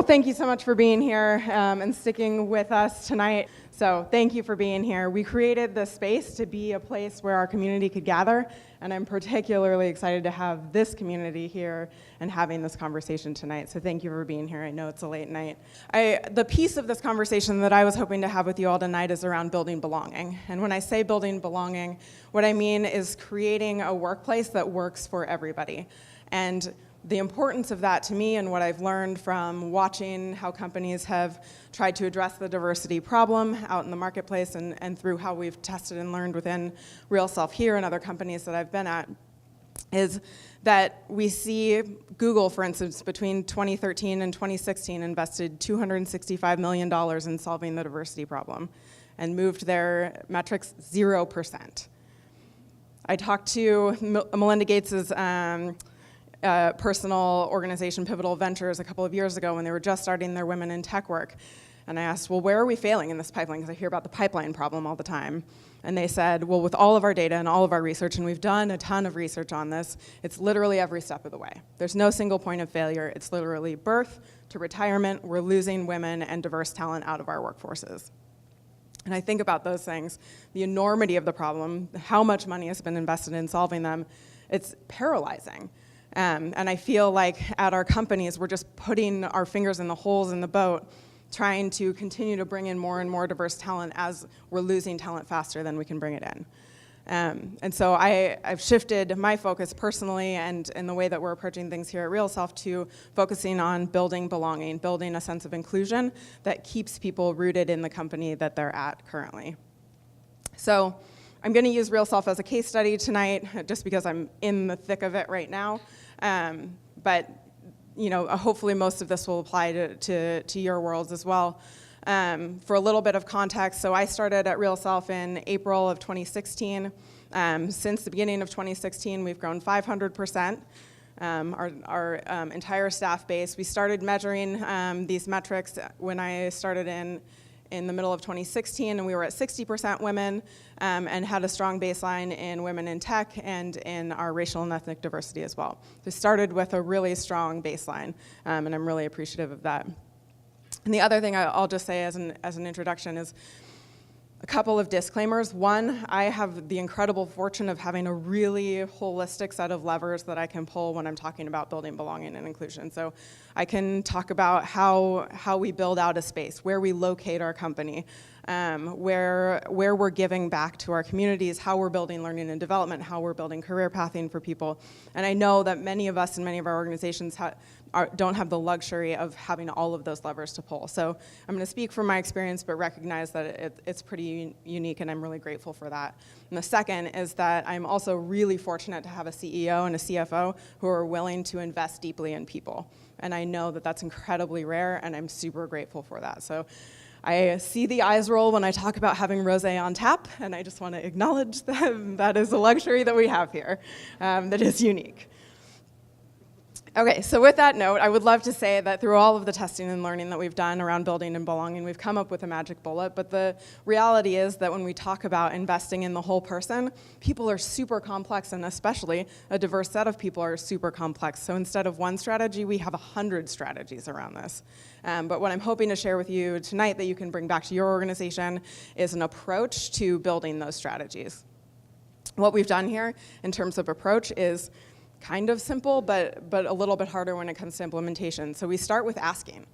thank you so much for being here and sticking with us tonight. So thank you for being here. We created this space to be a place where our community could gather, and I'm particularly excited to have this community here and having this conversation tonight. So thank you for being here. I know it's a late night. The piece of this conversation that I was hoping to have with you all tonight is around building belonging. And when I say building belonging, what I mean is creating a workplace that works for everybody. And the importance of that to me and what I've learned from watching how companies have tried to address the diversity problem out in the marketplace and through how we've tested and learned within Realself here and other companies that I've been at is that we see Google, for instance, between 2013 and 2016 invested $265 million in solving the diversity problem and moved their metrics 0%. I talked to Melinda Gates's personal organization, Pivotal Ventures, a couple of years ago when they were just starting their women in tech work. And I asked, well, where are we failing in this pipeline? Because I hear about the pipeline problem all the time. And they said, well, with all of our data and all of our research, and we've done a ton of research on this, it's literally every step of the way. There's no single point of failure. It's literally birth to retirement. We're losing women and diverse talent out of our workforces. And I think about those things, the enormity of the problem, how much money has been invested in solving them. It's paralyzing. And I feel like at our companies, we're just putting our fingers in the holes in the boat, trying to continue to bring in more and more diverse talent as we're losing talent faster than we can bring it in. And so I've shifted my focus personally and in the way that we're approaching things here at Realself to focusing on building belonging, building a sense of inclusion that keeps people rooted in the company that they're at currently. So I'm going to use Realself as a case study tonight just because I'm in the thick of it right now. But you know, hopefully most of this will apply to your worlds as well. For a little bit of context, so I started at Realself in April of 2016. Since the beginning of 2016, we've grown 500%. Our entire staff base. We started measuring these metrics when I started in the middle of 2016, and we were at 60% women and had a strong baseline in women in tech and in our racial and ethnic diversity as well. So we started with a really strong baseline, and I'm really appreciative of that. And the other thing I'll just say as an introduction is a couple of disclaimers. One, I have the incredible fortune of having a really holistic set of levers that I can pull when I'm talking about building belonging and inclusion. So I can talk about how we build out a space, where we locate our company, where we're giving back to our communities, how we're building learning and development, how we're building career pathing for people. And I know that many of us in many of our organizations don't have the luxury of having all of those levers to pull. So I'm going to speak from my experience, but recognize that it's pretty unique, and I'm really grateful for that. And the second is that I'm also really fortunate to have a CEO and a CFO who are willing to invest deeply in people. And I know that that's incredibly rare, and I'm super grateful for that. So I see the eyes roll when I talk about having rosé on tap, and I just want to acknowledge that that is a luxury that we have here that is unique. Okay, so with that note, I would love to say that through all of the testing and learning that we've done around building and belonging, we've come up with a magic bullet, but the reality is that when we talk about investing in the whole person, people are super complex, and especially a diverse set of people are super complex. So instead of one strategy, we have 100 strategies around this. But what I'm hoping to share with you tonight that you can bring back to your organization is an approach to building those strategies. What we've done here in terms of approach is kind of simple, but a little bit harder when it comes to implementation. So we start with asking.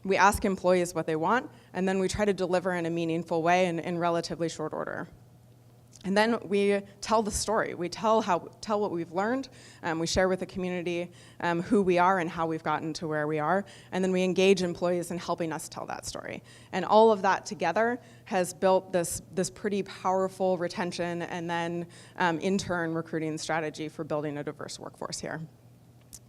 We ask employees what they want, and then we try to deliver in a meaningful way in relatively short order. And then we tell the story. We tell what we've learned. We share with the community who we are and how we've gotten to where we are. And then we engage employees in helping us tell that story. And all of that together has built this pretty powerful retention and then in turn recruiting strategy for building a diverse workforce here.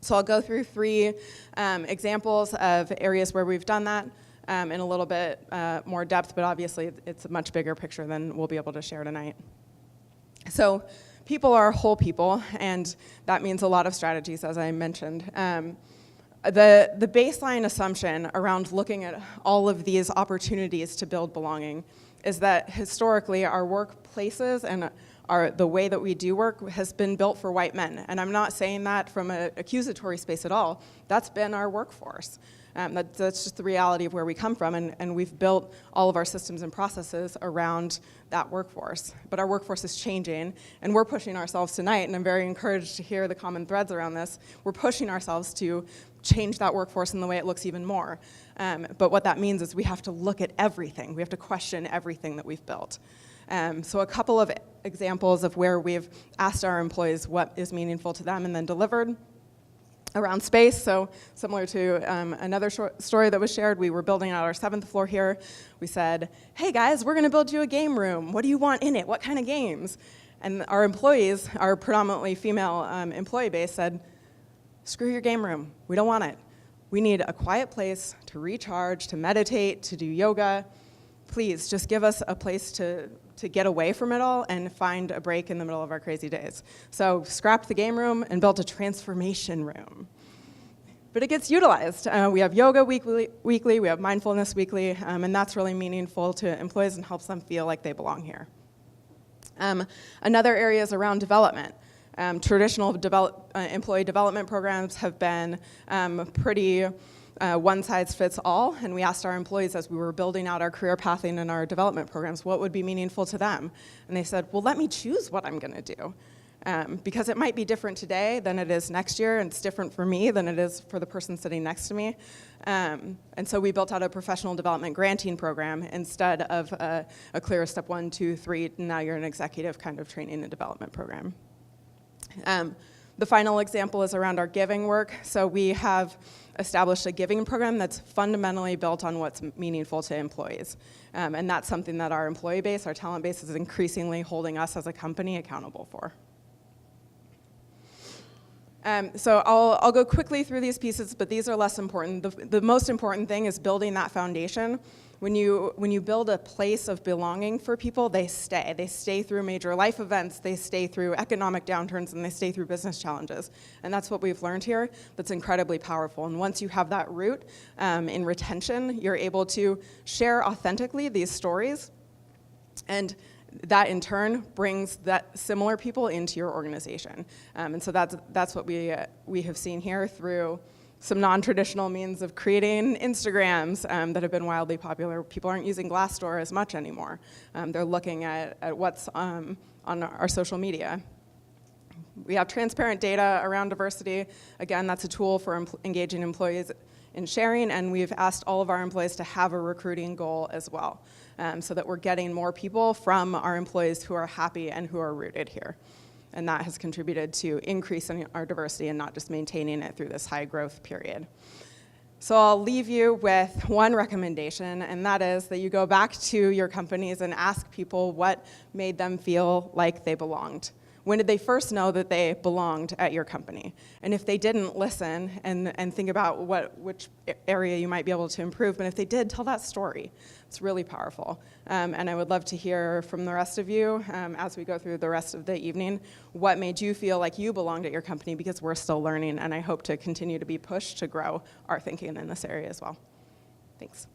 So I'll go through 3 examples of areas where we've done that in a little bit more depth, but obviously it's a much bigger picture than we'll be able to share tonight. So people are whole people, and that means a lot of strategies, as I mentioned. The baseline assumption around looking at all of these opportunities to build belonging is that historically our workplaces and the way that we do work has been built for white men. And I'm not saying that from an accusatory space at all. That's been our workforce. That's just the reality of where we come from, and we've built all of our systems and processes around that workforce. But our workforce is changing, and we're pushing ourselves tonight, and I'm very encouraged to hear the common threads around this. We're pushing ourselves to change that workforce in the way it looks even more. But what that means is we have to look at everything. We have to question everything that we've built. So a couple of examples of where we've asked our employees what is meaningful to them and then delivered. Around space, so similar to another story that was shared, we were building out our 7th floor here. We said, hey guys, we're gonna build you a game room. What do you want in it? What kind of games? And our employees, our predominantly female employee base said, screw your game room, we don't want it. We need a quiet place to recharge, to meditate, to do yoga. Please, just give us a place to get away from it all and find a break in the middle of our crazy days. So scrapped the game room and built a transformation room. But it gets utilized. We have yoga weekly, we have mindfulness weekly, and that's really meaningful to employees and helps them feel like they belong here. Another area is around development. Traditional employee development programs have been pretty one size fits all, and we asked our employees as we were building out our career pathing and our development programs what would be meaningful to them. And they said, well, let me choose what I'm gonna do. Because it might be different today than it is next year, and it's different for me than it is for the person sitting next to me. And so we built out a professional development granting program instead of a clear step 1, 2, 3, now you're an executive kind of training and development program. The final example is around our giving work. So we have established a giving program that's fundamentally built on what's meaningful to employees. And that's something that our employee base, our talent base, is increasingly holding us as a company accountable for. So I'll go quickly through these pieces, but these are less important. The most important thing is building that foundation. When you build a place of belonging for people, they stay. They stay through major life events, they stay through economic downturns, and they stay through business challenges. And that's what we've learned here that's incredibly powerful. And once you have that root in retention, you're able to share authentically these stories, and that in turn brings that similar people into your organization. And so that's what we have seen here through some non-traditional means of creating Instagrams that have been wildly popular. People aren't using Glassdoor as much anymore. They're looking at what's on our social media. We have transparent data around diversity. Again, that's a tool for engaging employees in sharing, and we've asked all of our employees to have a recruiting goal as well, so that we're getting more people from our employees who are happy and who are rooted here. And that has contributed to increasing our diversity and not just maintaining it through this high growth period. So I'll leave you with one recommendation, and that is that you go back to your companies and ask people what made them feel like they belonged. When did they first know that they belonged at your company? And if they didn't, listen and think about which area you might be able to improve. But if they did, tell that story. It's really powerful. And I would love to hear from the rest of you as we go through the rest of the evening, what made you feel like you belonged at your company, because we're still learning, and I hope to continue to be pushed to grow our thinking in this area as well. Thanks.